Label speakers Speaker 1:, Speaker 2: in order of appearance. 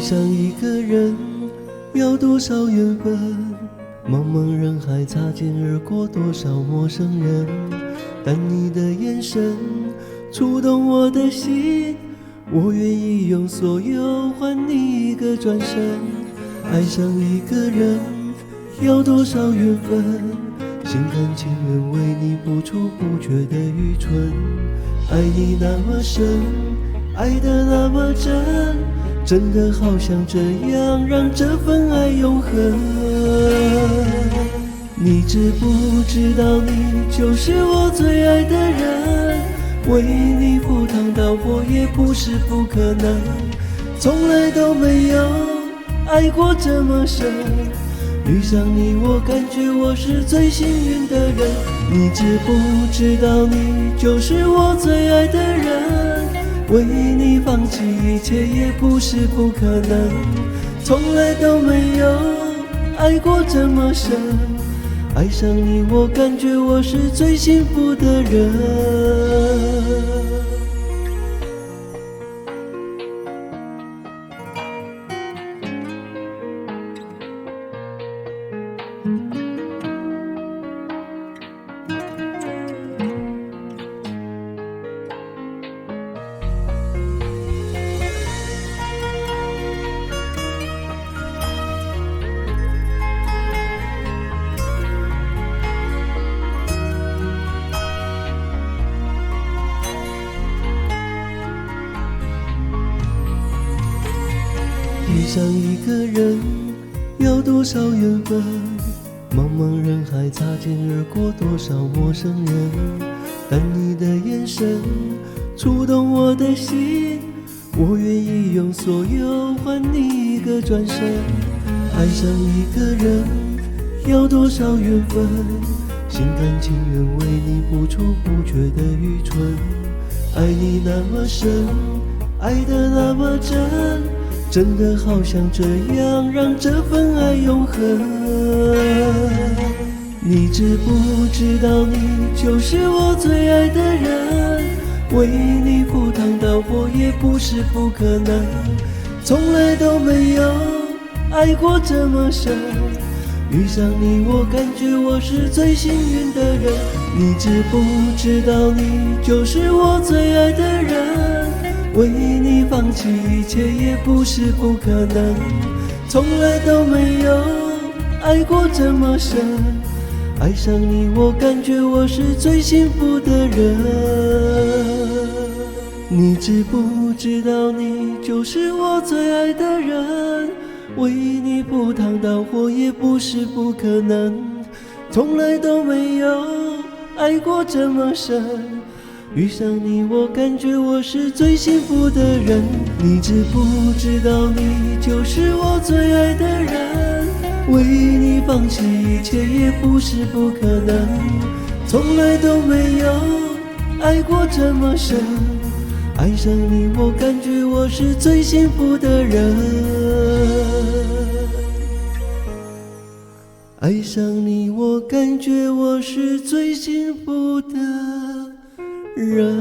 Speaker 1: 遇上一个人要多少缘分，茫茫人海擦肩而过多少陌生人，但你的眼神触动我的心，我愿意用所有换你一个转身。爱上一个人要多少缘分，心甘情愿为你付出不觉得愚蠢。爱你那么深，爱得那么真，真的好想这样让这份爱永恒。你知不知道你就是我最爱的人，为你赴汤蹈火也不是不可能，从来都没有爱过这么深，遇上你我感觉我是最幸运的人。你知不知道你就是我最爱的人，为你放弃一切也不是不可能，从来都没有爱过这么深，爱上你我感觉我是最幸福的人。遇上一个人要多少缘分，茫茫人海擦肩而过多少陌生人，但你的眼神触动我的心，我愿意用所有换你一个转身。爱上一个人要多少缘分，心甘情愿为你付出不觉得愚蠢。爱你那么深，爱得那么真，真的好想这样让这份爱永恒。你知不知道你就是我最爱的人，为你赴汤蹈火也不是不可能，从来都没有爱过这么深，遇上你我感觉我是最幸运的人。你知不知道你就是我最爱的人，为你放弃一切也不是不可能，从来都没有爱过这么深，爱上你我感觉我是最幸福的人。你知不知道你就是我最爱的人，为你赴汤蹈火也不是不可能，从来都没有爱过这么深，遇上你我感觉我是最幸福的人。你知不知道你就是我最爱的人，为你放弃一切也不是不可能，从来都没有爱过这么深，爱上你我感觉我是最幸福的人。爱上你我感觉我是最幸福的人。